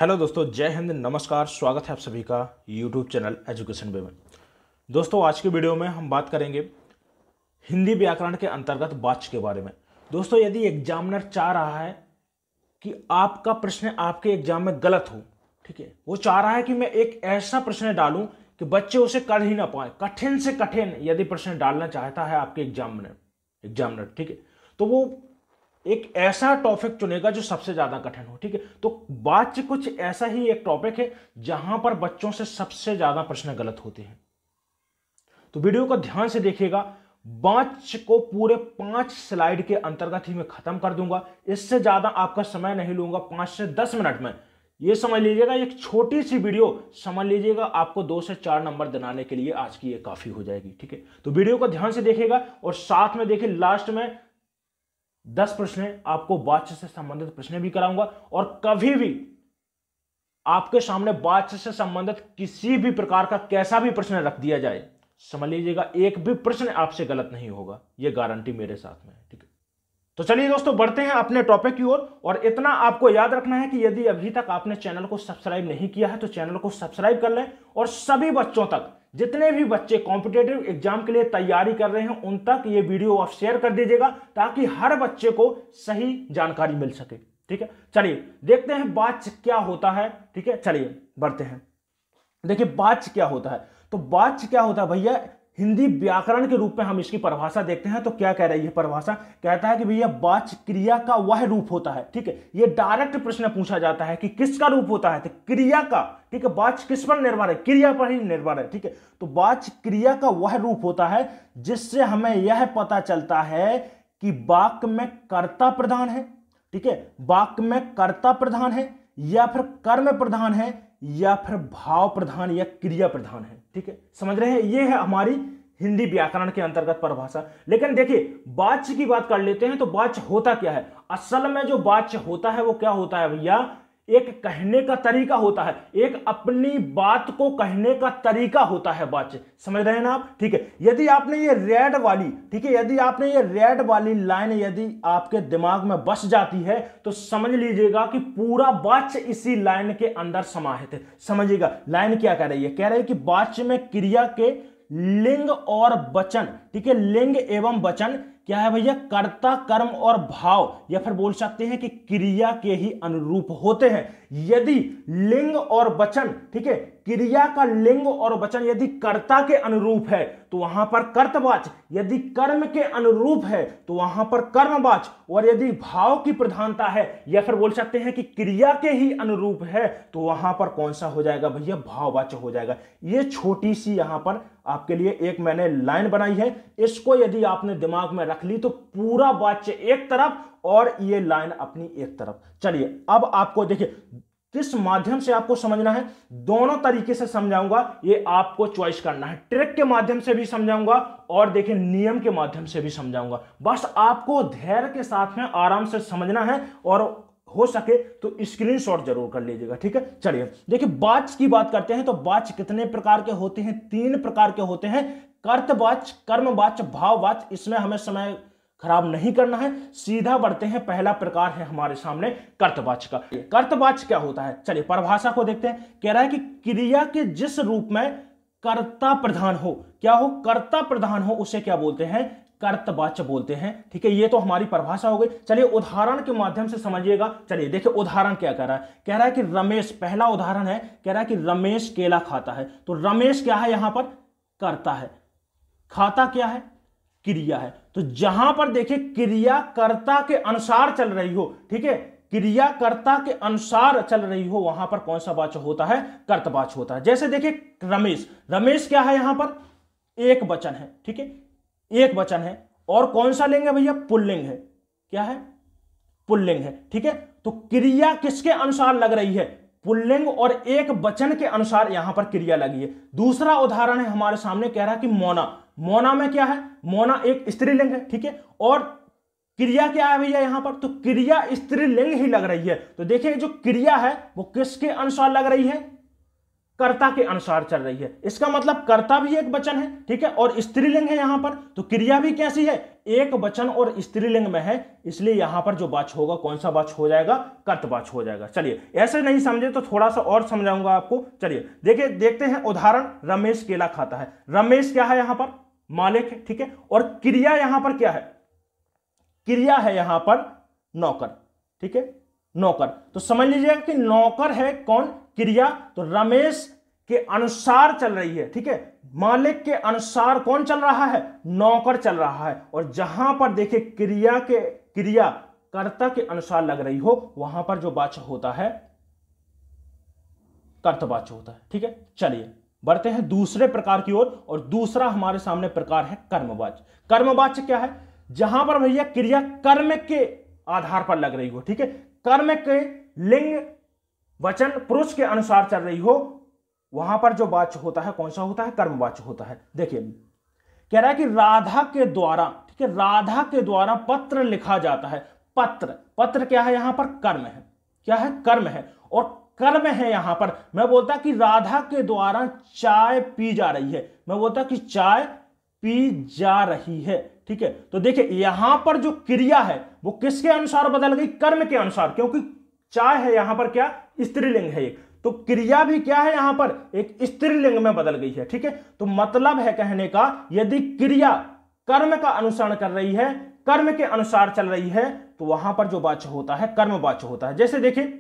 Hello दोस्तों, जय हिंद, नमस्कार। स्वागत है आप सभी का यूट्यूब चैनल एजुकेशन वे में। दोस्तों, आज के वीडियो में हम बात करेंगे हिंदी व्याकरण के अंतर्गत वाच्य के बारे में। दोस्तों, यदि एग्जामिनर चाह रहा है कि आपका प्रश्न आपके एग्जाम में गलत हो, ठीक है, वो चाह रहा है कि मैं एक ऐसा प्रश्न डालूं कि बच्चे उसे कर ही ना पाए, कठिन से कठिन यदि प्रश्न डालना चाहता है आपके एग्जामिनर, ठीक है, तो वो एक ऐसा टॉपिक चुनेगा जो सबसे ज्यादा कठिन हो। ठीक है, तो वाच्य कुछ ऐसा ही एक टॉपिक है जहां पर बच्चों से सबसे ज्यादा प्रश्न गलत होते हैं। तो वीडियो को ध्यान से देखिएगा। वाच्य को पूरे 5 स्लाइड के अंतर्गत ही मैं खत्म कर दूंगा। इससे ज्यादा आपका समय नहीं लूंगा, 5 से 10 मिनट में। ये समझ लीजिएगा, एक छोटी सी वीडियो समझ लीजिएगा, आपको 2 से 4 नंबर दिलाने के लिए आज की ये काफी हो जाएगी। ठीक है, तो वीडियो को ध्यान से देखिएगा और साथ में देखिए, लास्ट में 10 प्रश्न आपको वाच्य से संबंधित प्रश्न भी कराऊंगा। और कभी भी आपके सामने वाच्य से संबंधित किसी भी प्रकार का कैसा भी प्रश्न रख दिया जाए, समझ लीजिएगा एक भी प्रश्न आपसे गलत नहीं होगा, यह गारंटी मेरे साथ में है। ठीक है, तो चलिए दोस्तों, बढ़ते हैं अपने टॉपिक की ओर। और इतना आपको याद रखना है कि यदि अभी तक आपने चैनल को सब्सक्राइब नहीं किया है तो चैनल को सब्सक्राइब कर लें और सभी बच्चों तक, जितने भी बच्चे कॉम्पिटिटिव एग्जाम के लिए तैयारी कर रहे हैं, उन तक ये वीडियो आप शेयर कर दीजिएगा ताकि हर बच्चे को सही जानकारी मिल सके। ठीक है, चलिए देखते हैं वाच्य क्या होता है। ठीक है, चलिए बढ़ते हैं। देखिए वाच्य क्या होता है, तो वाच्य क्या होता है भैया, हिंदी व्याकरण के रूप में हम इसकी परिभाषा देखते हैं तो क्या कह रही है परिभाषा। कहता है कि भैया वाच्य क्रिया का वह रूप होता है। ठीक है, ये डायरेक्ट प्रश्न पूछा जाता है कि किसका रूप होता है, तो क्रिया का। ठीक है, वाच्य किस पर निर्भर है, क्रिया पर ही निर्भर है। ठीक है, तो वाच्य क्रिया का वह रूप होता है जिससे हमें यह पता चलता है कि वाक्य में कर्ता प्रधान है, ठीक है, वाक्य में कर्ता प्रधान है या फिर कर्म प्रधान है या फिर भाव प्रधान या क्रिया प्रधान है। ठीक है, समझ रहे हैं, ये है हमारी हिंदी व्याकरण के अंतर्गत परिभाषा। लेकिन देखिए वाच्य की बात कर लेते हैं, तो वाच्य होता क्या है। असल में जो वाच्य होता है वो क्या होता है भैया, एक कहने का तरीका होता है, एक अपनी बात को कहने का तरीका होता है वाच्य। समझ रहे हैं ना आप। ठीक है, यदि आपने ये रेड वाली, ठीक है, यदि आपने ये रेड वाली लाइन यदि आपके दिमाग में बस जाती है तो समझ लीजिएगा कि पूरा वाच्य इसी लाइन के अंदर समाहित है। समझिएगा लाइन क्या कह रही है, कह रही है कि वाच्य में क्रिया के लिंग और वचन, ठीक है, लिंग एवं वचन क्या है भैया, कर्ता कर्म और भाव, या फिर बोल सकते हैं कि क्रिया के ही अनुरूप होते हैं। यदि लिंग और वचन, ठीक है, क्रिया का लिंग और वचन यदि कर्ता के अनुरूप है तो वहां पर कर्तवाच्य, यदि कर्म के अनुरूप है तो वहां पर कर्मवाच्य, और यदि भाव की प्रधानता है या फिर बोल सकते हैं कि क्रिया के ही अनुरूप है तो वहां पर कौन सा हो जाएगा भैया, भाववाच्य हो जाएगा। ये छोटी सी यहां पर आपके लिए एक मैंने लाइन बनाई है, इसको यदि आपने दिमाग में रख ली तो पूरा वाच्य एक तरफ और ये लाइन अपनी एक तरफ। चलिए अब आपको देखिए किस माध्यम से आपको समझना है, दोनों तरीके से समझाऊंगा, ये आपको चॉइस करना है। ट्रिक के माध्यम से भी समझाऊंगा और देखिए नियम के माध्यम से भी समझाऊंगा। बस आपको धैर्य के साथ में आराम से समझना है और हो सके तो स्क्रीनशॉट जरूर कर लीजिएगा। ठीक है, चलिए देखिए वाच्य की बात करते हैं तो वाच्य कितने प्रकार के होते हैं, 3 प्रकार के होते हैं, कर्तवाच्य, कर्मवाच्य, भाववाच्य। इसमें हमें समय खराब नहीं करना है, सीधा बढ़ते हैं। पहला प्रकार है हमारे सामने कर्तवाच्य का। कर्तवाच्य क्या होता है, चलिए परिभाषा को देखते हैं। कह रहा है कि क्रिया के जिस रूप में कर्ता प्रधान हो, क्या हो, कर्ता प्रधान हो, उसे क्या बोलते हैं, कर्तवाच्य बोलते हैं। ठीक है, ये तो हमारी परिभाषा हो गई। चलिए उदाहरण के माध्यम से समझिएगा। चलिए देखिए उदाहरण क्या कह रहा है, कह रहा है कि रमेश, पहला उदाहरण है, कह रहा है कि रमेश केला खाता है। तो रमेश क्या है, यहां पर कर्ता है, खाता क्या है, क्रिया है। तो जहां पर देखिए क्रिया कर्ता के अनुसार चल रही हो, ठीक है, क्रिया कर्ता के अनुसार चल रही हो, वहां पर कौन सा वाच्य होता है, कर्तवाच्य होता है। जैसे देखिए रमेश, रमेश क्या है, यहां पर एक वचन है, ठीक है, एक वचन है, और कौन सा लिंग है भैया, पुल्लिंग है। क्या है, पुल्लिंग है। ठीक है, तो क्रिया किसके अनुसार लग रही है, पुल्लिंग और एक वचन के अनुसार यहां पर क्रिया लगी है। दूसरा उदाहरण है हमारे सामने, कह रहा है कि मोना, मोना में क्या है, मोना एक स्त्रीलिंग है। ठीक है, और क्रिया क्या है भैया यहां पर, तो क्रिया स्त्रीलिंग ही लग रही है। तो देखिए जो क्रिया है वो किसके अनुसार लग रही है, कर्ता के अनुसार चल रही है। इसका मतलब कर्ता भी एक वचन है, ठीक है, और स्त्रीलिंग है यहां पर, तो क्रिया भी कैसी है, एक वचन और स्त्रीलिंग में है, इसलिए यहां पर जो वाच्य होगा कौन सा वाच्य हो जाएगा, कर्तवाच्य हो जाएगा। चलिए ऐसे नहीं समझे तो थोड़ा सा और समझाऊंगा आपको। चलिए देखिए, देखते हैं उदाहरण। रमेश केला खाता है। रमेश क्या है यहां पर, मालिक है, ठीक है। और क्रिया यहां पर क्या है, क्रिया है यहां पर नौकर, ठीक है, नौकर। तो समझ लीजिएगा कि नौकर है कौन, क्रिया। तो रमेश के अनुसार चल रही है, ठीक है। मालिक के अनुसार कौन चल रहा है, नौकर चल रहा है। और जहां पर देखिए क्रिया कर्ता के अनुसार लग रही हो, वहां पर जो वाच्य होता है कर्तवाच्य होता है, ठीक है। चलिए बढ़ते हैं दूसरे प्रकार की ओर, और दूसरा हमारे सामने प्रकार है कर्मवाच्य। कर्मवाच्य क्या है, जहां पर भैया क्रिया कर्म के आधार पर लग रही हो, ठीक है। कर्म के लिंग वचन पुरुष के अनुसार चल रही हो, वहां पर जो वाच्य होता है कौन सा होता है, कर्मवाच्य होता है। देखिए कह रहा है कि राधा के द्वारा, ठीक है, राधा के द्वारा पत्र लिखा जाता है। पत्र क्या है यहां पर, कर्म है, क्या है, कर्म है। और कर्म है यहां पर, मैं बोलता कि राधा के द्वारा चाय पी जा रही है, मैं बोलता कि चाय पी जा रही है, ठीक है। तो देखिए यहां पर जो क्रिया है वो किसके अनुसार बदल गई, कर्म के अनुसार, क्योंकि चाय है यहां पर क्या, स्त्रीलिंग है एक, तो क्रिया भी क्या है यहां पर, एक स्त्रीलिंग में बदल गई है, ठीक है। तो मतलब है कहने का, यदि क्रिया कर्म का अनुसरण कर रही है, कर्म के अनुसार चल रही है, तो वहां पर जो वाच्य होता है कर्मवाच्य होता है। जैसे देखिए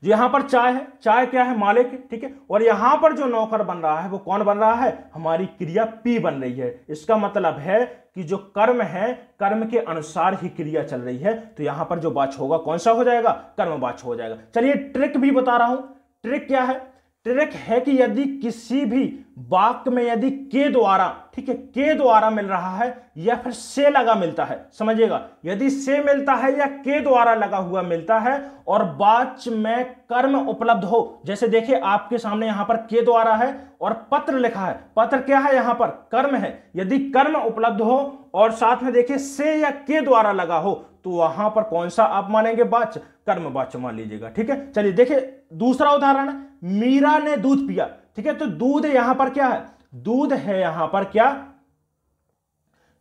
जो यहां पर चाय है, चाय क्या है, मालिक है, ठीक है। और यहां पर जो नौकर बन रहा है वो कौन बन रहा है, हमारी क्रिया पी बन रही है। इसका मतलब है कि जो कर्म है, कर्म के अनुसार ही क्रिया चल रही है, तो यहां पर जो वाच्य होगा कौन सा हो जाएगा, कर्मवाच्य हो जाएगा। चलिए ट्रिक भी बता रहा हूं। ट्रिक क्या है, ट्रिक है कि यदि किसी भी वाक्य में यदि के द्वारा, ठीक है, के द्वारा मिल रहा है या फिर से लगा मिलता है, समझिएगा, यदि से मिलता है या के द्वारा लगा हुआ मिलता है और वाच्य में कर्म उपलब्ध हो, जैसे देखिए आपके सामने यहां पर के द्वारा है और पत्र लिखा है, पत्र क्या है यहां पर, कर्म है। यदि कर्म उपलब्ध हो और साथ में देखिए से या के द्वारा लगा हो, तो वहां पर कौन सा आप मानेंगे, वाच्य, कर्मवाच्य मान लीजिएगा, ठीक है। चलिए देखिए दूसरा उदाहरण है, मीरा ने दूध पिया, ठीक है। तो दूध यहां पर क्या है, दूध है यहां पर क्या,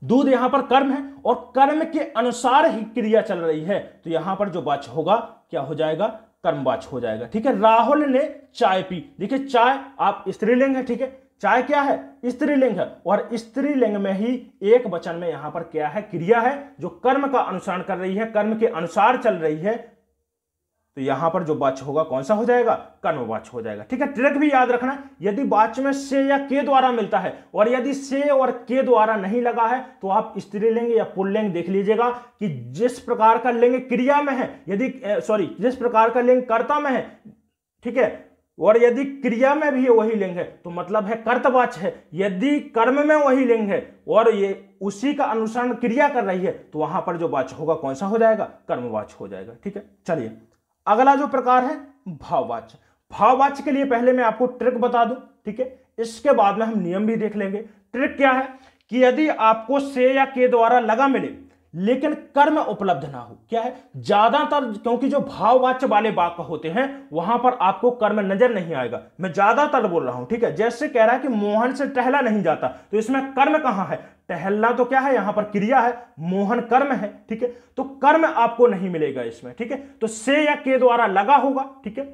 दूध यहां पर कर्म है और कर्म के अनुसार ही क्रिया चल रही है, तो यहां पर जो वाच्य होगा क्या हो जाएगा, कर्मवाच्य हो जाएगा, ठीक है। राहुल ने चाय पी, देखिए चाय आप स्त्रीलिंग है, ठीक है, चाय क्या है, स्त्रीलिंग है। और स्त्रीलिंग में ही एक वचन में यहां पर क्या है, क्रिया है जो कर्म का अनुसरण कर रही है, कर्म के अनुसार चल रही है, तो यहां पर जो वाच्य होगा कौन सा हो जाएगा, कर्मवाच्य हो जाएगा, ठीक है। ट्रिक भी याद रखना, यदि वाच्य में से या के द्वारा मिलता है और यदि से और के द्वारा नहीं लगा है, तो आप स्त्रीलिंग या पुल्लिंग देख लीजिएगा कि जिस प्रकार का लिंग क्रिया में है, यदि जिस प्रकार का लिंग कर्ता में है, ठीक है, और यदि क्रिया में भी वही लिंग है तो मतलब है कर्तवाच्य है। यदि कर्म में वही लिंग है और ये उसी का अनुसरण क्रिया कर रही है, तो वहां पर जो वाच्य होगा कौन सा हो जाएगा, कर्मवाच्य हो जाएगा, ठीक है। चलिए अगला जो प्रकार है भाववाच्य। भाववाच्य के लिए पहले मैं आपको ट्रिक बता दूं, ठीक है, इसके बाद में हम नियम भी देख लेंगे। ट्रिक क्या है कि यदि आपको से या के द्वारा लगा मिले लेकिन कर्म उपलब्ध ना हो, क्या है, ज्यादातर क्योंकि जो भाववाच्य वाले वाक्य होते हैं वहां पर आपको कर्म नजर नहीं आएगा, मैं ज्यादातर बोल रहा हूं, ठीक है। जैसे कह रहा है कि मोहन से टहला नहीं जाता, तो इसमें कर्म कहां है, टहलना तो क्या है यहां पर क्रिया है, मोहन कर्म है, ठीक है। तो कर्म आपको नहीं मिलेगा इसमें, ठीक है। तो से या के द्वारा लगा होगा, ठीक है,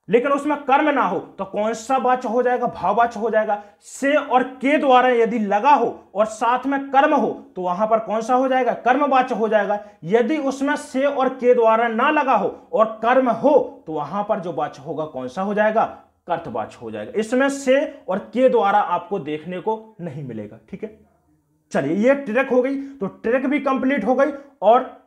लेकिन उसमें कर्म ना हो, तो कौन सा वाच्य हो जाएगा, भाववाच्य हो जाएगा। से और के द्वारा यदि लगा हो और साथ में कर्म हो, तो वहां पर कौन सा हो जाएगा, कर्मवाच्य हो जाएगा। यदि उसमें से और के द्वारा ना लगा हो और कर्म हो, तो वहां पर जो वाच्य होगा कौन सा हो जाएगा, कर्तवाच्य हो जाएगा। इसमें से और के द्वारा आपको देखने को नहीं मिलेगा, ठीक है। चलिए ये ट्रिक हो गई, तो ट्रिक भी कंप्लीट हो गई और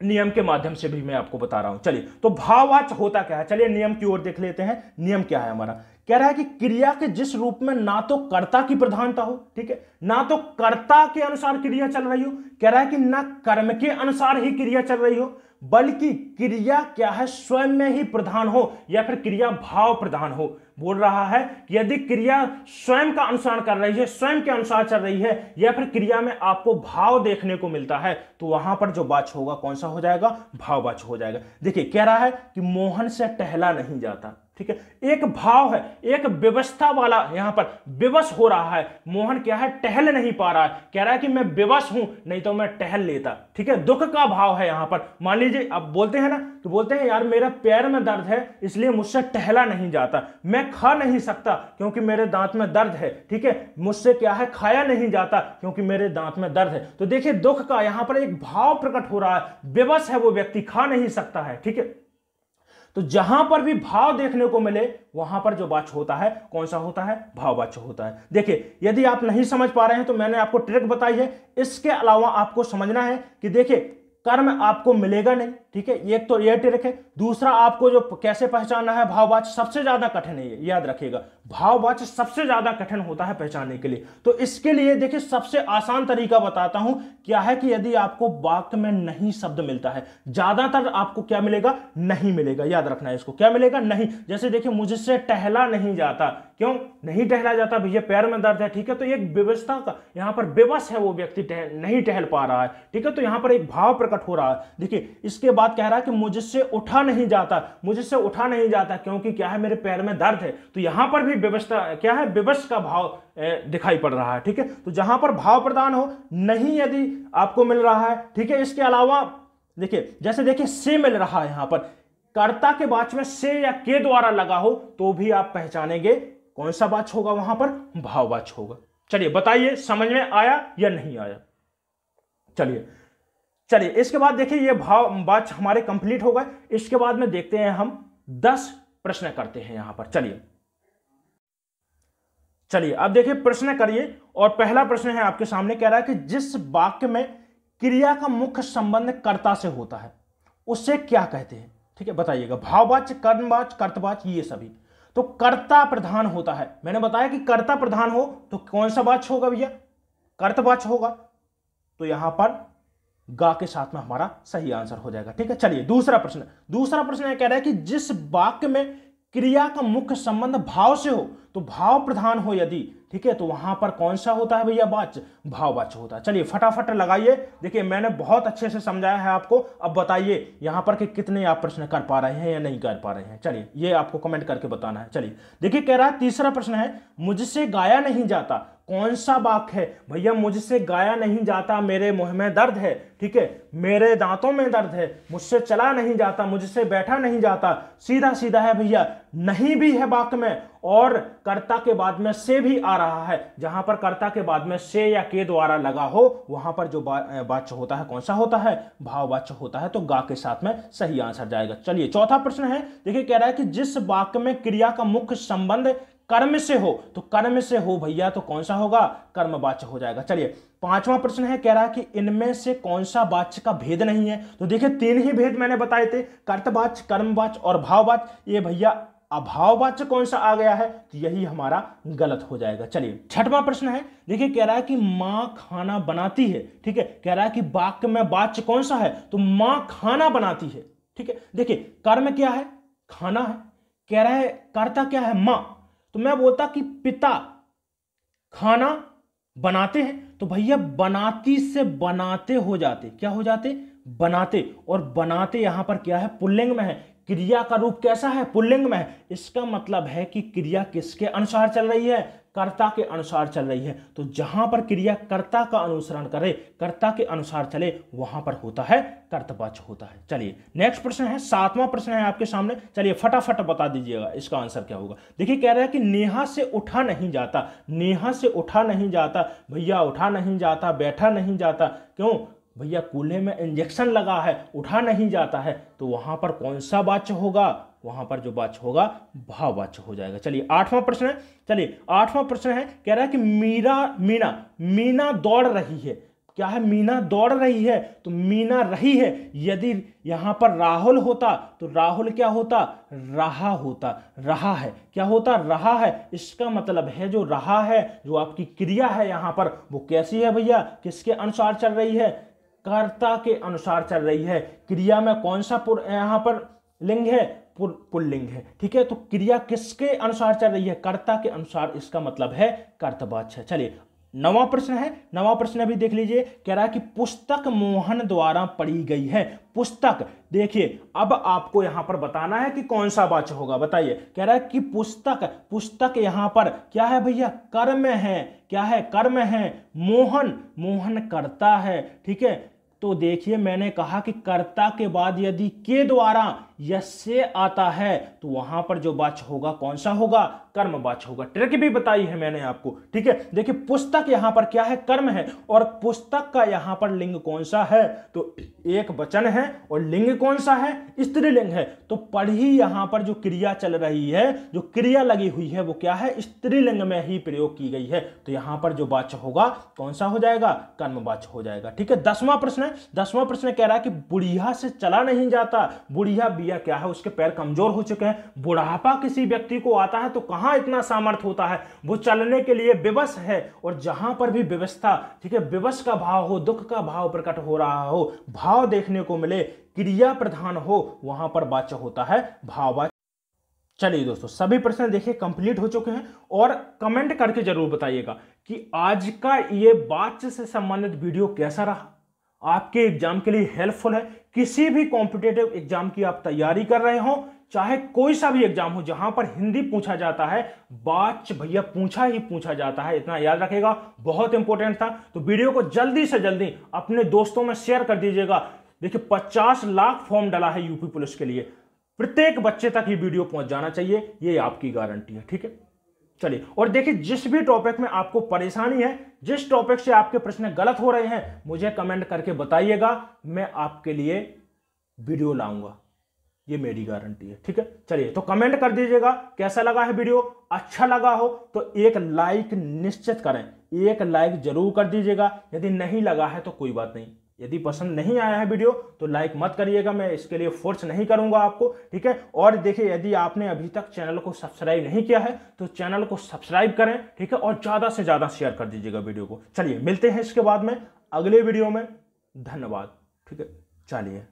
नियम के माध्यम से भी मैं आपको बता रहा हूं। चलिए तो भाववाच्य होता क्या है, चलिए नियम की ओर देख लेते हैं। नियम क्या है हमारा, कह रहा है कि क्रिया के जिस रूप में ना तो कर्ता की प्रधानता हो, ठीक है, ना तो कर्ता के अनुसार क्रिया चल रही हो, कह रहा है कि ना कर्म के अनुसार ही क्रिया चल रही हो, बल्कि क्रिया क्या है, स्वयं में ही प्रधान हो या फिर क्रिया भाव प्रधान हो। बोल रहा है कि यदि क्रिया स्वयं का अनुसरण कर रही है, स्वयं के अनुसार चल रही है, या फिर क्रिया में आपको भाव देखने को मिलता है, तो वहां पर जो वाच्य होगा कौन सा हो जाएगा, भाववाच्य हो जाएगा। देखिए कह रहा है कि मोहन से टहला नहीं जाता, ठीक है, एक भाव है, एक व्यवस्था वाला, यहां पर विवश हो रहा है। मोहन क्या है, टहल नहीं पा रहा है, कह रहा है कि मैं विवश हूं, नहीं तो मैं टहल लेता। ठीक है, दुख का भाव है यहां पर। मान लीजिए अब बोलते हैं ना, तो बोलते हैं यार मेरा पैर में दर्द है इसलिए मुझसे टहला नहीं जाता, मैं खा नहीं सकता क्योंकि मेरे दांत में दर्द है। ठीक है, मुझसे क्या है, खाया नहीं जाता क्योंकि मेरे दांत में दर्द है। तो देखिए दुख का यहां पर एक भाव प्रकट हो रहा है, विवश है वो व्यक्ति, खा नहीं सकता है। ठीक है, तो जहां पर भी भाव देखने को मिले वहां पर जो वाच्य होता है कौन सा होता है, भाववाच्य होता है। देखिए यदि आप नहीं समझ पा रहे हैं तो मैंने आपको ट्रिक बताई है, इसके अलावा आपको समझना है कि देखिए कर्म आपको मिलेगा नहीं। ठीक है, एक तो यह ट्रिक है। दूसरा आपको जो कैसे पहचानना है, भाववाच्य सबसे ज्यादा कठिन है, याद रखिएगा, भाववाच्य सबसे ज्यादा कठिन होता है पहचानने के लिए। तो इसके लिए देखिए सबसे आसान तरीका बताता हूं, क्या है कि यदि आपको वाक्य में नहीं शब्द मिलता है, ज्यादातर आपको क्या मिलेगा, नहीं मिलेगा। याद रखना है इसको, क्या मिलेगा, नहीं। जैसे देखिए मुझसे टहला नहीं जाता, क्यों नहीं टहला जाता, भैया पैर में दर्द है। ठीक है, तो एक व्यवस्था का यहां पर विवश है वो व्यक्ति, नहीं टहल पा रहा है। ठीक है, तो यहां पर एक भाव प्रकट हो रहा है। देखिए इसके बाद कह रहा है कि मुझसे उठा नहीं जाता, मुझसे उठा नहीं जाता क्योंकि क्या है, मेरे पैर में दर्द है। तो यहां पर भी व्यवस्था क्या है, विवश का भाव दिखाई पड़ रहा है। ठीक है, तो जहां पर भाव प्रदान हो, नहीं यदि आपको मिल रहा है। ठीक है, इसके अलावा देखिए जैसे देखिए से मिल रहा है, यहां पर कर्ता के वाच्य में से या के द्वारा लगा हो तो भी आप पहचानेंगे कौन सा वाच्य होगा, वहां पर भाववाच्य होगा। चलिए बताइए समझ में आया या नहीं आया। चलिए इसके बाद देखिए ये भाव वाच्य हमारे कंप्लीट हो गए। इसके बाद में देखते हैं हम 10 प्रश्न करते हैं यहां पर। चलिए अब देखिए प्रश्न करिए, और पहला प्रश्न है आपके सामने, कह रहा है कि जिस वाक्य में क्रिया का मुख्य संबंध कर्ता से होता है उसे क्या कहते हैं। ठीक है, बताइएगा, भाववाच्य, कर्मवाच्य, कर्तवाच्य, ये सभी। तो कर्ता प्रधान होता है, मैंने बताया कि कर्ता प्रधान हो तो कौन सा वाच्य होगा भैया, कर्तवाच्य होगा। तो यहां पर गा के साथ में हमारा सही आंसर हो जाएगा। ठीक है, चलिए दूसरा प्रश्न कह रहा है कि जिस वाक्य में क्रिया का मुख्य संबंध भाव से हो, तो भाव प्रधान हो यदि, ठीक है, तो वहां पर कौन सा होता है भैया, वाच्य, भाववाच्य होता है। चलिए फटाफट लगाइए, देखिए मैंने बहुत अच्छे से समझाया है आपको। अब बताइए यहां पर कि कितने आप प्रश्न कर पा रहे हैं या नहीं कर पा रहे हैं। चलिए ये आपको कमेंट करके बताना है। चलिए देखिए कह रहा है, तीसरा प्रश्न है, मुझसे गाया नहीं जाता, कौन सा वाक्य है भैया, मुझसे गाया नहीं जाता, मेरे मुंह में दर्द है। ठीक है, मेरे दांतों में दर्द है, मुझसे चला नहीं जाता, मुझसे बैठा नहीं जाता, सीधा सीधा है भैया, नहीं भी है वाक्य में, और कर्ता के बाद में से भी आ रहा है। जहां पर कर्ता के बाद में से या के द्वारा लगा हो वहां पर जो वाच्य होता है कौन सा होता है, भाववाच्य होता है। तो गा के साथ में सही आंसर जाएगा। चलिए चौथा प्रश्न है, देखिए कह रहा है कि जिस वाक्य में क्रिया का मुख्य संबंध कर्म से हो, तो कर्म से हो भैया तो कौन सा होगा, कर्मवाच्य हो जाएगा। चलिए पांचवा प्रश्न है, कह रहा है कि इनमें से कौन सा वाच्य का भेद नहीं है। तो देखिए 3 ही भेद मैंने बताए थे, कर्तवाच्य, कर्मवाच्य और भाववाच्य। ये भैया अभाववाच्य कौन सा आ गया है, तो यही हमारा गलत हो जाएगा। चलिए छठवां प्रश्न है, देखिए कह रहा है कि मां खाना बनाती है। ठीक है, कह रहा है कि वाक्य में वाच्य कौन सा है, तो मां खाना बनाती है। ठीक है, देखिए कर्म क्या है, खाना है, कह रहा है कर्ता क्या है, मां। तो मैं बोलता कि पिता खाना बनाते हैं, तो भैया बनाती से बनाते हो जाते, क्या हो जाते, बनाते। और बनाते यहां पर क्या है, पुल्लिंग में है, क्रिया का रूप कैसा है, पुल्लिंग में है। इसका मतलब है कि क्रिया किसके अनुसार चल रही है, कर्ता के अनुसार चल रही है। तो जहां पर क्रिया कर्ता का अनुसरण करे, कर्ता के अनुसार चले, वहां पर होता है कर्तवाच्य होता है। चलिए नेक्स्ट प्रश्न है, 7वां प्रश्न है आपके सामने। चलिए फटाफट बता दीजिएगा इसका आंसर क्या होगा। देखिए कह रहा है कि नेहा से उठा नहीं जाता, नेहा से उठा नहीं जाता भैया, उठा नहीं जाता, बैठा नहीं जाता, क्यों भैया, कूल्हे में इंजेक्शन लगा है, उठा नहीं जाता है। तो वहां पर कौन सा वाच्य होगा, वहां पर जो वाच्य होगा भाववाच्य हो जाएगा। चलिए 8वां प्रश्न है, चलिए 8वां प्रश्न है, कह रहा है कि मीना दौड़ रही है। क्या है, मीना दौड़ रही है, तो मीना रही है। यदि यहां पर राहुल होता तो राहुल क्या होता, रहा होता, रहा है, क्या होता, रहा है। इसका मतलब है जो रहा है, जो आपकी क्रिया है यहां पर, वो कैसी है भैया, किसके अनुसार चल रही है, कर्ता के अनुसार चल रही है। क्रिया में कौन सा यहां पर लिंग है, पुल्लिंग है। ठीक है, तो क्रिया किसके अनुसार चल रही है, कर्ता के अनुसार, इसका मतलब है कर्तवाच्य है। चलिए 9वां प्रश्न है, 9वां प्रश्न अभी देख लीजिए, कह रहा है कि पुस्तक मोहन द्वारा पढ़ी गई है। पुस्तक, देखिए अब आपको यहां पर बताना है कि कौन सा वाच्य होगा, बताइए। कह रहा है कि पुस्तक, पुस्तक यहां पर क्या है भैया, कर्म है। क्या है, कर्म है। मोहन, मोहन करता है, ठीक है। तो देखिए मैंने कहा कि कर्ता के बाद यदि के द्वारा यश से आता है तो वहां पर जो वाच्य होगा कौन सा होगा, कर्म वाच्य होगा। ट्रिक भी बताई है मैंने आपको, ठीक है। देखिए पुस्तक यहां पर क्या है, कर्म है, और पुस्तक का यहां पर लिंग कौन सा है, तो एक वचन है और लिंग कौन सा है, स्त्रीलिंग है। तो पढ़ी यहां पर जो क्रिया चल रही है, जो क्रिया लगी हुई है वो क्या है, स्त्रीलिंग में ही प्रयोग की गई है। तो यहां पर जो वाच्य होगा कौन सा हो जाएगा, कर्म वाच्य हो जाएगा, ठीक है। 10वां प्रश्न, 10वां प्रश्न कह रहा है कि बुढ़िया से चला नहीं जाता। बुढ़िया बिया क्या है, उसके पैर कमजोर हो चुके हैं। बुढ़ापा किसी व्यक्ति को आता है तो कहां इतना सामर्थ्य होता है, वो चलने के लिए विवश है। और जहां पर भी व्यवस्था, ठीक है, विवश का भाव हो, दुख का भाव प्रकट हो रहा हो, भाव देखने को मिले, क्रिया प्रधान हो, वहां पर वाच्य होता है भाववाच्य। चलिए दोस्तों, सभी प्रश्न देखिए कंप्लीट हो चुके हैं, और कमेंट करके जरूर बताइएगा कि आज का ये वाच्य से संबंधित वीडियो कैसा रहा, आपके एग्जाम के लिए हेल्पफुल है। किसी भी कॉम्पिटेटिव एग्जाम की आप तैयारी कर रहे हो, चाहे कोई सा भी एग्जाम हो जहां पर हिंदी पूछा जाता है, वाच्य भैया पूछा ही पूछा जाता है, इतना याद रखेगा, बहुत इंपॉर्टेंट था। तो वीडियो को जल्दी से जल्दी अपने दोस्तों में शेयर कर दीजिएगा। देखिए 50 लाख फॉर्म डाला है यूपी पुलिस के लिए, प्रत्येक बच्चे तक ये वीडियो पहुंच जाना चाहिए, ये आपकी गारंटी है, ठीक है। चलिए, और देखिए जिस भी टॉपिक में आपको परेशानी है, जिस टॉपिक से आपके प्रश्न गलत हो रहे हैं, मुझे कमेंट करके बताइएगा, मैं आपके लिए वीडियो लाऊंगा, ये मेरी गारंटी है, ठीक है। चलिए, तो कमेंट कर दीजिएगा कैसा लगा है वीडियो। अच्छा लगा हो तो एक लाइक निश्चित करें, एक लाइक जरूर कर दीजिएगा। यदि नहीं लगा है तो कोई बात नहीं, यदि पसंद नहीं आया है वीडियो तो लाइक मत करिएगा, मैं इसके लिए फोर्स नहीं करूंगा आपको, ठीक है। और देखिए यदि आपने अभी तक चैनल को सब्सक्राइब नहीं किया है तो चैनल को सब्सक्राइब करें, ठीक है, और ज्यादा से ज्यादा शेयर कर दीजिएगा वीडियो को। चलिए मिलते हैं इसके बाद में अगले वीडियो में, धन्यवाद, ठीक है। चलिए।